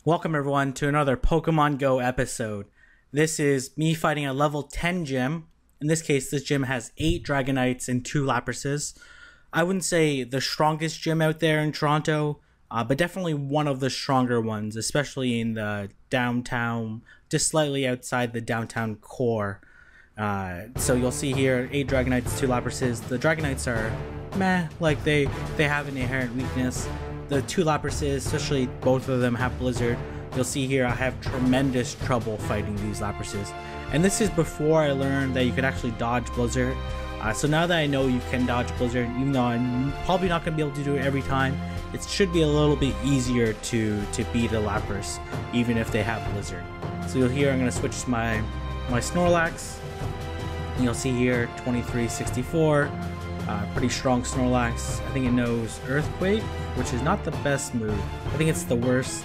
Welcome everyone to another Pokemon Go episode. This is me fighting a level 10 gym. In this case, this gym has 8 Dragonites and 2 Laprases. I wouldn't say the strongest gym out there in Toronto, but definitely one of the stronger ones, especially in the downtown, just slightly outside the downtown core. So you'll see here 8 Dragonites, 2 Laprases. The Dragonites are meh, like they have an inherent weakness. The 2 Laprases, especially both of them have Blizzard. You'll see here I have tremendous trouble fighting these Laprases. And this is before I learned that you could actually dodge Blizzard. So now that I know you can dodge Blizzard, even though I'm probably not going to be able to do it every time, it should be a little bit easier to beat a Lapras, even if they have Blizzard. So you'll hear I'm going to switch my Snorlax. And you'll see here 2364. Pretty strong Snorlax. I think it knows Earthquake, which is not the best move. I think it's the worst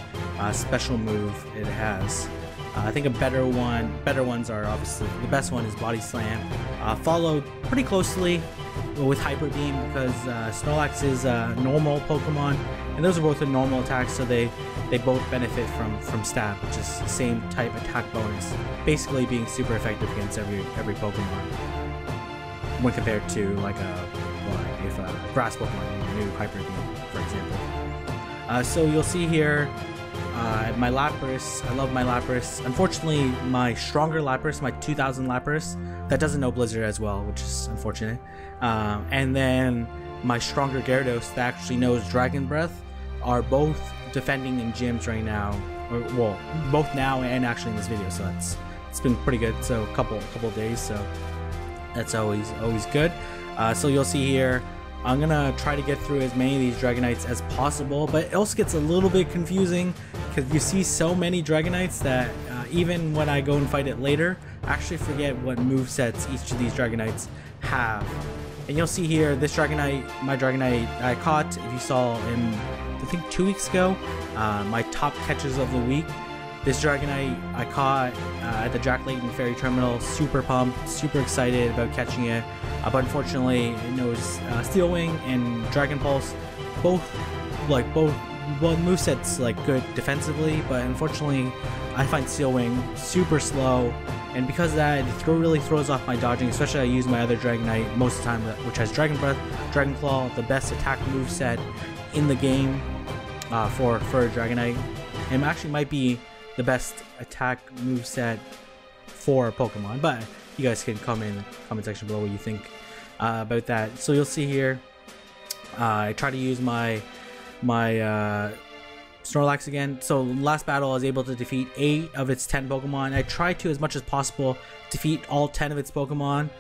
special move it has. I think better ones are obviously, the best one is Body Slam, followed pretty closely with Hyper Beam, because Snorlax is a normal Pokemon, and those are both a normal attack, so they both benefit from Stab, which is the same type attack bonus, basically being super effective against every Pokemon when compared to like if a grass Pokemon knew Hyper Beam, for example. So you'll see here my Lapras. I love my Lapras. Unfortunately, my stronger Lapras, my 2000 Lapras, that doesn't know Blizzard as well, which is unfortunate. And then my stronger Gyarados that actually knows Dragon Breath are both defending in gyms right now. Well, both now and actually in this video. So it's been pretty good. So a couple days. So that's always good. So you'll see here, I'm gonna try to get through as many of these Dragonites as possible, but it also gets a little bit confusing because you see so many Dragonites that even when I go and fight it later, I actually forget what movesets each of these Dragonites have. And you'll see here, this Dragonite, my Dragonite I caught, if you saw in, I think 2 weeks ago, my top catches of the week. This Dragonite I caught at the Jack Layton Ferry Terminal. Super pumped, super excited about catching it. But unfortunately, it knows Steel Wing and Dragon Pulse. Both movesets like good defensively, but unfortunately, I find Steel Wing super slow. And because of that, it really throws off my dodging. Especially I use my other Dragonite most of the time, which has Dragon Breath, Dragon Claw, the best attack moveset in the game for a Dragonite. And actually might be the best attack moveset for Pokemon, but you guys can comment in the comment section below what you think about that. So you'll see here, I try to use my Snorlax again. So last battle I was able to defeat 8 of its 10 Pokemon. I try to, as much as possible, defeat all 10 of its Pokemon,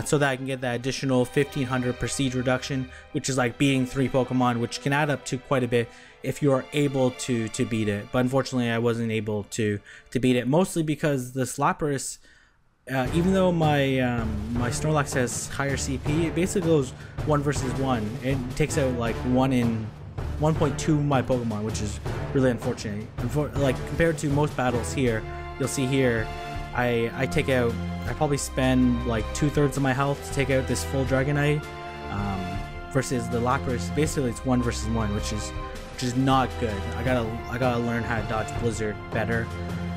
so that I can get that additional 1500 prestige reduction, which is like beating 3 Pokemon, which can add up to quite a bit if you are able to beat it. But unfortunately, I wasn't able to beat it, mostly because the Lapras, even though my Snorlax has higher CP, it basically goes 1 versus 1. It takes out like 1.2 my Pokemon, which is really unfortunate. Like compared to most battles here, you'll see here, I probably spend like 2/3 of my health to take out this full Dragonite, versus the Lapras. Basically, it's 1 versus 1, which is not good. I gotta learn how to dodge Blizzard better.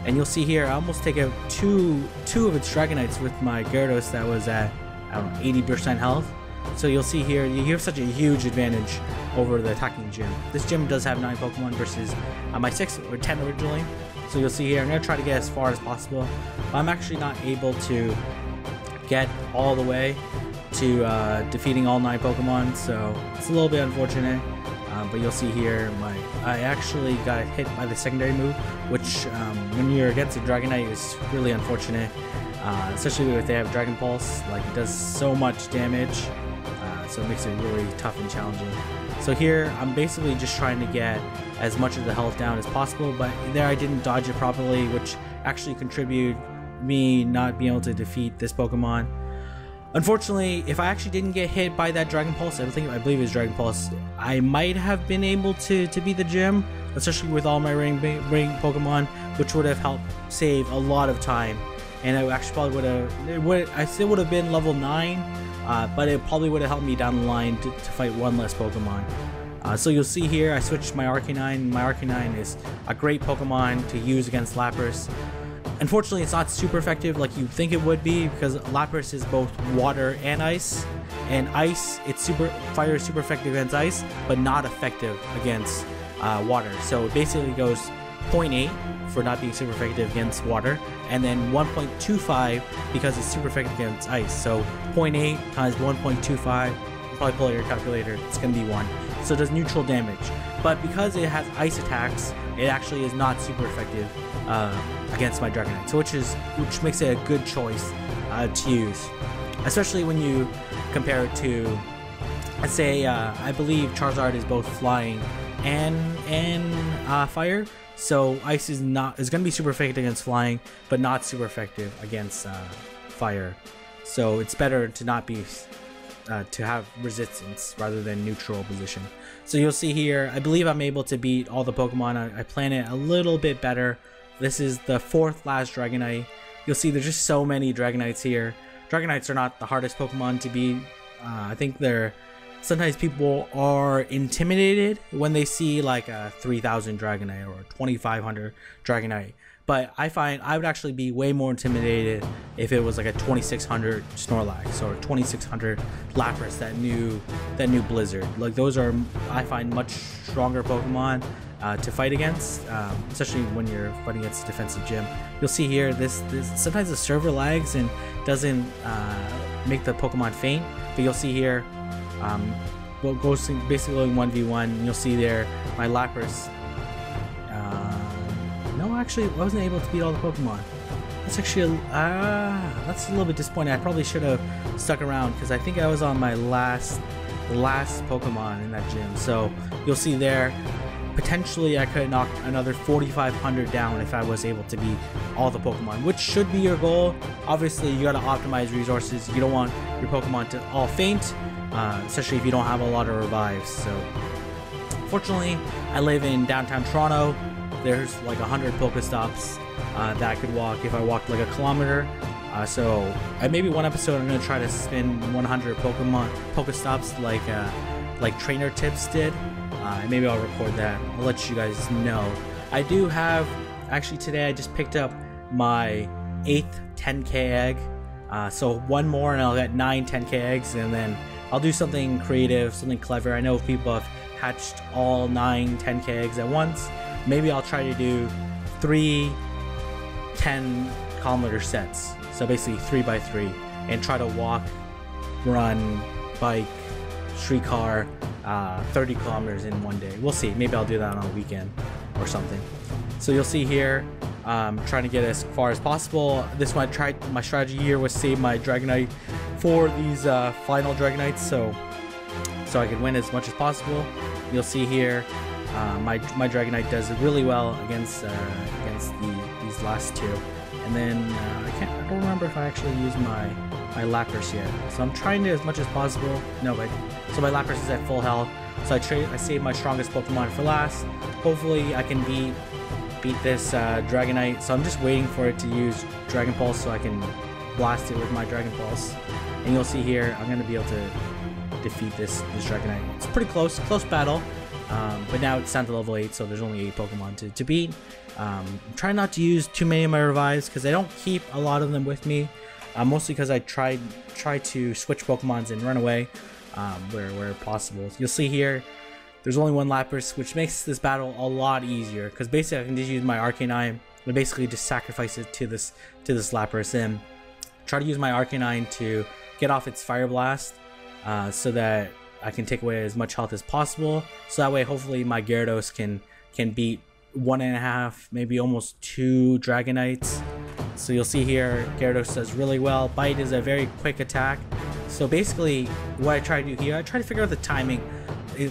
And you'll see here, I almost take out two of its Dragonites with my Gyarados that was at, I don't know, 80% health. So you'll see here, you have such a huge advantage over the attacking gym. This gym does have 9 Pokemon versus my 6 or 10 originally. So you'll see here, I'm gonna try to get as far as possible, but I'm actually not able to get all the way to defeating all 9 Pokemon, so it's a little bit unfortunate. But you'll see here, I actually got hit by the secondary move, which when you're against a Dragonite is really unfortunate, especially if they have Dragon Pulse. Like, it does so much damage, so it makes it really tough and challenging. So here, I'm basically just trying to get as much of the health down as possible, but there I didn't dodge it properly, which actually contributed me not being able to defeat this Pokemon. Unfortunately, if I actually didn't get hit by that Dragon Pulse, I believe it was Dragon Pulse, I might have been able to beat the gym, especially with all my ring Pokemon, which would have helped save a lot of time. And I actually probably I still would have been level 9, but it probably would have helped me down the line to fight one less Pokemon. So you'll see here I switched my Arcanine. My Arcanine is a great Pokemon to use against Lapras. Unfortunately, it's not super effective like you'd think it would be, because Lapras is both water and ice. And ice, fire is super effective against ice, but not effective against water. So it basically goes 0.8 for not being super effective against water, and then 1.25 because it's super effective against ice. So 0.8 times 1.25, probably pull out your calculator, it's going to be 1. So it does neutral damage. But because it has ice attacks, it actually is not super effective against my Dragonite. So which makes it a good choice to use, especially when you compare it to, let's say, I believe Charizard is both flying and fire. So ice is going to be super effective against flying, but not super effective against fire. So it's better to not be to have resistance rather than neutral position. So you'll see here, I believe I'm able to beat all the Pokemon. I plan it a little bit better. This is the 4th last Dragonite. You'll see there's just so many Dragonites here. Dragonites are not the hardest Pokemon to beat. I think sometimes people are intimidated when they see like a 3000 Dragonite or a 2500 Dragonite. But I find I would actually be way more intimidated if it was like a 2600 Snorlax or 2600 Lapras, that new Blizzard. Like those are, I find, much stronger Pokemon to fight against, especially when you're fighting against a defensive gym. You'll see here, this sometimes the server lags and doesn't make the Pokemon faint. But you'll see here, goes basically going 1v1. And you'll see there my Lapras. No, actually, I wasn't able to beat all the Pokemon. That's actually that's a little bit disappointing. I probably should have stuck around because I think I was on my last Pokemon in that gym. So you'll see there, potentially I could knock another 4,500 down if I was able to beat all the Pokemon, which should be your goal. Obviously, you gotta optimize resources. You don't want your Pokemon to all faint, especially if you don't have a lot of revives. So fortunately, I live in downtown Toronto. There's like 100 Pokestops that I could walk if I walked like a kilometer. So maybe one episode I'm gonna try to spin 100 Pokestops like Trainer Tips did. Maybe I'll record that. I'll let you guys know. I do have, actually today I just picked up my 8th 10k egg. So one more and I'll get 9 10k eggs, and then I'll do something creative, something clever. I know people have hatched all 9 10k eggs at once. Maybe I'll try to do 3 10-kilometer sets. So basically 3x3, and try to walk, run, bike, streetcar 30 kilometers in one day. We'll see. Maybe I'll do that on a weekend or something. So you'll see here, trying to get as far as possible. This one, my strategy here was save my Dragonite for these final Dragonites, so I can win as much as possible. You'll see here, my Dragonite does really well against these last two. And then I don't remember if I actually used my Lapras yet. So I'm trying to as much as possible. No, but so my Lapras is at full health. So I saved my strongest Pokemon for last. Hopefully I can beat this Dragonite. So I'm just waiting for it to use Dragon Pulse so I can blast it with my Dragon Pulse. And you'll see here, I'm gonna be able to defeat this Dragonite. It's pretty close battle. But now it's down to level 8, so there's only 8 Pokemon to beat. I'm trying not to use too many of my revives because I don't keep a lot of them with me. Mostly because I try to switch Pokemons and run away where possible. You'll see here, there's only one Lapras, which makes this battle a lot easier because basically I can just use my Arcanine and basically just sacrifice it to this Lapras and try to use my Arcanine to get off its Fire Blast so that I can take away as much health as possible. So that way, hopefully, my Gyarados can beat 1.5, maybe almost 2 Dragonites. So you'll see here, Gyarados does really well. Bite is a very quick attack. So basically, what I try to do here, I try to figure out the timing.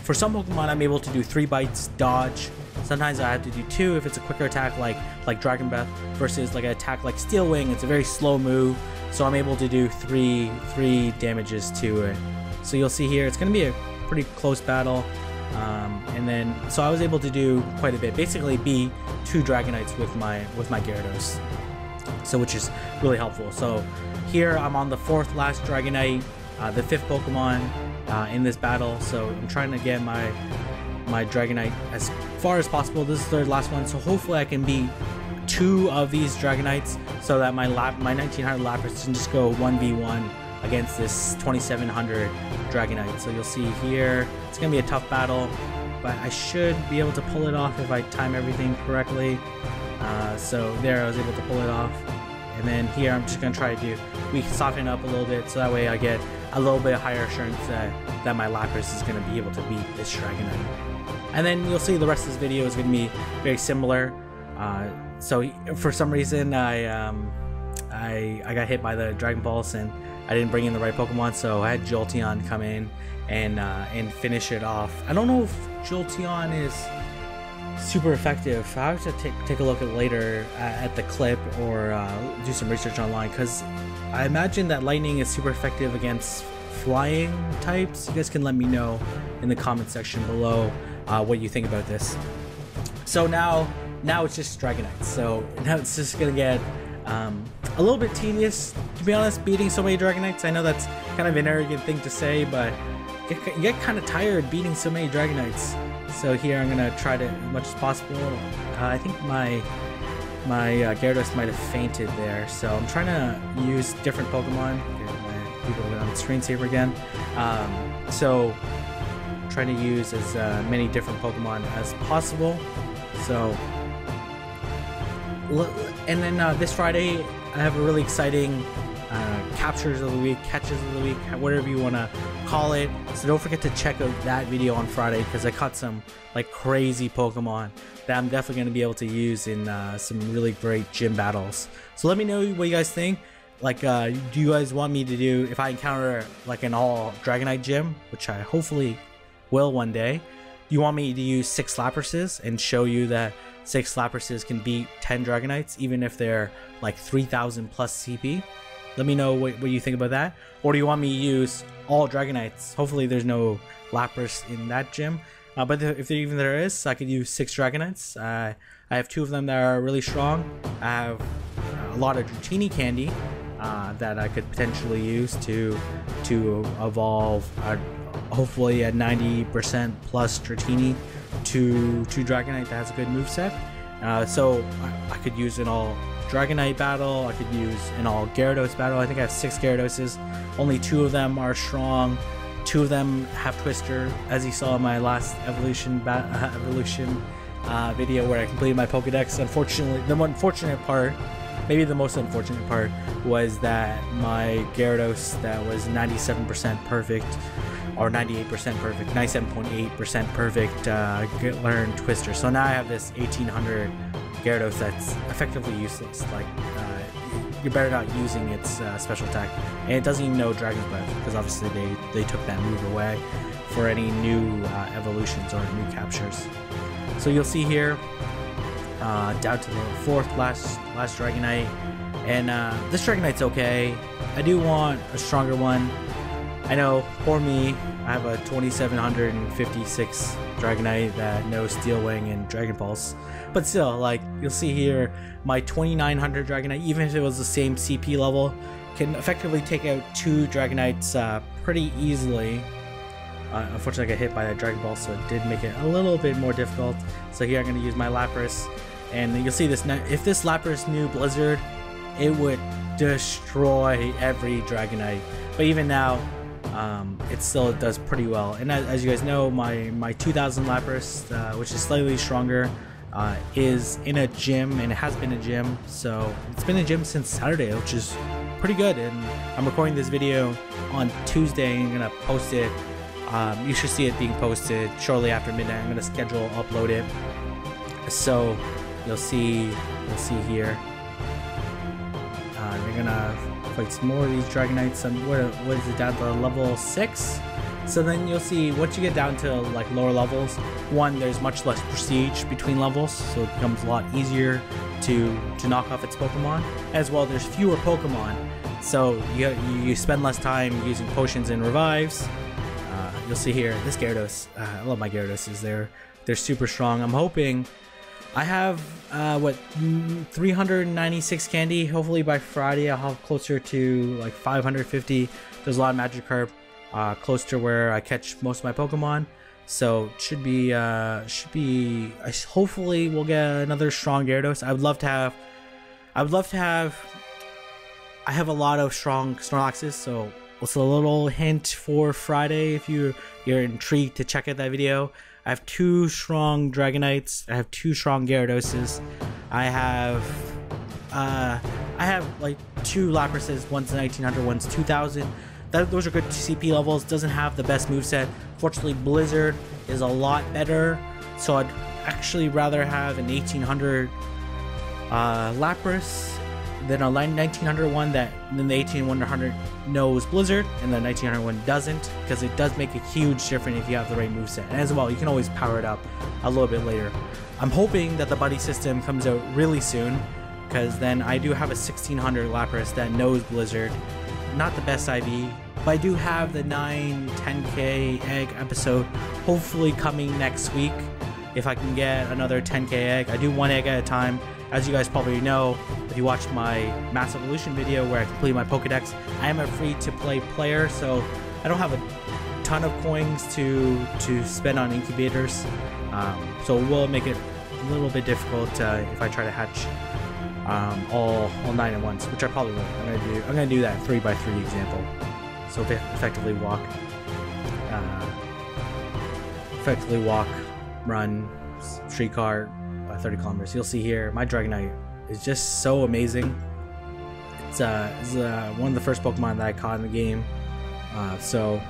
For some Pokemon, I'm able to do 3 bites, dodge. Sometimes I have to do 2 if it's a quicker attack like Dragon Breath, versus like an attack like Steel Wing. It's a very slow move, so I'm able to do 3 damages to it. So you'll see here, it's going to be a pretty close battle. And then, so I was able to do quite a bit. Basically, beat 2 Dragonites with my Gyarados. So which is really helpful. So here I'm on the 4th last Dragonite, the 5th Pokemon in this battle. So I'm trying to get my my Dragonite as far as possible. This is the last one, so hopefully I can beat 2 of these Dragonites so that my 1900 Lapras can just go 1v1 against this 2700 Dragonite. So you'll see here, it's gonna be a tough battle, but I should be able to pull it off if I time everything correctly. So there, I was able to pull it off. And then here, I'm just gonna try to soften it up a little bit, so that way I get a little bit higher assurance that my Lapras is gonna be able to beat this Dragonite. And then you'll see the rest of this video is gonna be very similar. So for some reason, I got hit by the Dragon Pulse and I didn't bring in the right Pokemon, so I had Jolteon come in and finish it off. I don't know if Jolteon is super effective. I have to take a look at later at the clip or do some research online, because I imagine that Lightning is super effective against flying types. You guys can let me know in the comment section below what you think about this. So now it's just Dragonite. So now it's just gonna get a little bit tedious, to be honest, beating so many Dragonites. I know that's kind of an arrogant thing to say, but you get kind of tired beating so many Dragonites. So here I'm gonna try to as much as possible. I think my Gyarados might have fainted there, so I'm trying to use different Pokemon. Get my people on the screensaver again. So I'm trying to use as many different Pokemon as possible. So, and then this Friday I have a really exciting captures of the week, catches of the week, whatever you want to call it. So don't forget to check out that video on Friday, because I caught some like crazy Pokemon that I'm definitely going to be able to use in some really great gym battles. So let me know what you guys think. Like, do you guys want me to do, if I encounter like an all Dragonite gym, which I hopefully will one day, do you want me to use 6 Laprases and show you that 6 Laprases can beat 10 Dragonites even if they're like 3000 plus CP? Let me know what you think about that. Or do you want me to use all Dragonites? Hopefully there's no Lapras in that gym. But if there is, I could use 6 Dragonites. I have 2 of them that are really strong. I have a lot of Dratini candy that I could potentially use to evolve hopefully a 90% plus Dratini to Dragonite that has a good moveset. So I could use an all Dragonite battle, I could use an all Gyarados battle. I think I have 6 Gyaradoses. Only 2 of them are strong. 2 of them have Twister, as you saw in my last evolution video where I completed my Pokedex. Unfortunately, the unfortunate part, maybe the most unfortunate part, was that my Gyarados that was 97% perfect, or 98% perfect, 97.8% perfect, learned Twister. So now I have this 1800 Gyarados that's effectively useless. Like, you're better not using its special attack, and it doesn't even know Dragon's Breath, because obviously they took that move away for any new evolutions or new captures. So you'll see here, down to the 4th last Dragonite, and this Dragonite's okay. I do want a stronger one. I know, for me, I have a 2756 Dragonite that knows Steel Wing and Dragon Pulse. But still, like, you'll see here, my 2900 Dragonite, even if it was the same CP level, can effectively take out 2 Dragonites pretty easily. Unfortunately, I got hit by that Dragon Ball, so it did make it a little bit more difficult. So here I'm going to use my Lapras, and you'll see this. If this Lapras knew Blizzard, it would destroy every Dragonite. But even now, it still does pretty well. And as you guys know, my 2000 Lapras, which is slightly stronger, is in a gym, and it has been a gym. So it's been a gym since Saturday, which is pretty good. And I'm recording this video on Tuesday and I'm gonna post it. You should see it being posted shortly after midnight. I'm gonna schedule upload it. So you'll see here. They're gonna fight some more of these Dragonites. What is it, down to level 6? So then you'll see, once you get down to like lower levels, one, there's much less prestige between levels, so it becomes a lot easier to knock off its Pokemon. As well, there's fewer Pokemon, so you spend less time using potions and revives. You'll see here, this Gyarados, I love my Gyarados. They're super strong. I'm hoping I have 396 candy. Hopefully by Friday I'll have closer to like 550. There's a lot of Magikarp close to where I catch most of my Pokemon. So hopefully we'll get another strong Gyarados. I have a lot of strong Snorlaxes, so what's a little hint for Friday if you're intrigued to check out that video. I have 2 strong Dragonites, I have 2 strong Gyaradoses, I have like 2 Laprases, one's 1900, one's 2000. Those are good CP levels. Doesn't have the best moveset. Fortunately, Blizzard is a lot better, so I'd actually rather have an 1800 Lapras than a 1900 one then the 1800 knows Blizzard and the 1900 one doesn't, because it does make a huge difference if you have the right moveset. And as well, you can always power it up a little bit later. I'm hoping that the buddy system comes out really soon, because then I do have a 1600 Lapras that knows Blizzard. Not the best IV, but I do have the 10k egg episode hopefully coming next week. If I can get another 10k egg, I do 1 egg at a time. As you guys probably know, if you watched my Mass Evolution video where I completed my Pokedex, I am a free-to-play player, so I don't have a ton of coins to spend on incubators. So it will make it a little bit difficult if I try to hatch all 9 at once, which I probably won't. I'm gonna do that 3x3 example. So effectively walk, run, streetcar, 30 kilometers. You'll see here my Dragonite is just so amazing. It's one of the first Pokemon that I caught in the game, so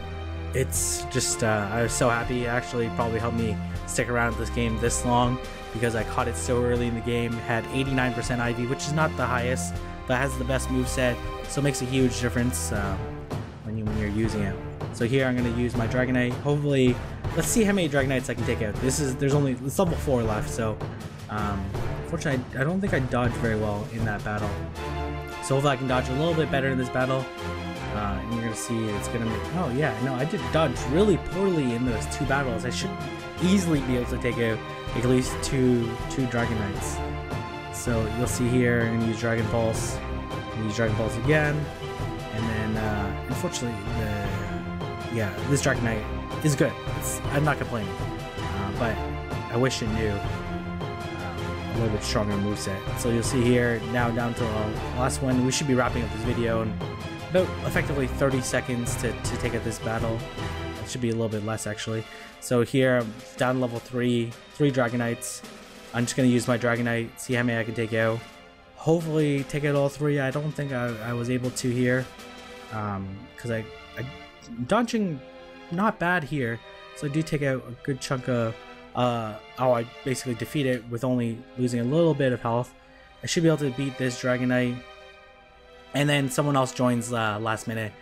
it's just I was so happy. It actually probably helped me stick around this game this long, because I caught it so early in the game. It had 89% IV, which is not the highest, but has the best moveset, so it makes a huge difference when you're using it. So here I'm going to use my Dragonite. Hopefully, let's see how many Dragonites I can take out. It's level 4 left, so unfortunately I don't think I dodged very well in that battle. So hopefully I can dodge a little bit better in this battle. And you're going to see it's going to make... Oh yeah, no, I did dodge really poorly in those 2 battles. I should easily be able to take out at least two Dragonites. So you'll see here, I'm going to use Dragon Pulse. Use Dragon Pulse again. And then, unfortunately, this Dragonite is good. I'm not complaining. But I wish it knew a little bit stronger moveset. So you'll see here, now down to the last one. We should be wrapping up this video in about effectively 30 seconds to take out this battle. It should be a little bit less, actually. So here, I'm down level 3 Dragonites. I'm just going to use my Dragonite, see how many I can take out. Hopefully take out all 3. I don't think I was able to here, because I dodging not bad here, so I do take out a good chunk of I basically defeat it with only losing a little bit of health. I should be able to beat this Dragonite, and then someone else joins last minute.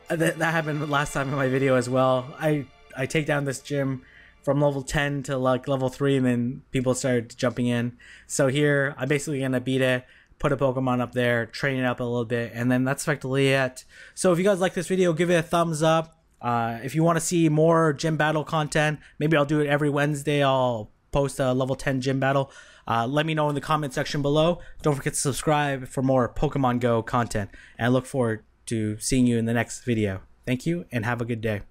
That happened last time in my video as well. I take down this gym from level 10 to like level 3, and then people started jumping in. So here I'm basically gonna beat it, put a Pokemon up there, train it up a little bit, and then that's effectively it. So if you guys like this video, give it a thumbs up. If you want to see more gym battle content, maybe I'll do it every Wednesday. I'll post a level 10 gym battle. Let me know in the comment section below. Don't forget to subscribe for more Pokemon Go content, and I look forward to seeing you in the next video. Thank you, and have a good day.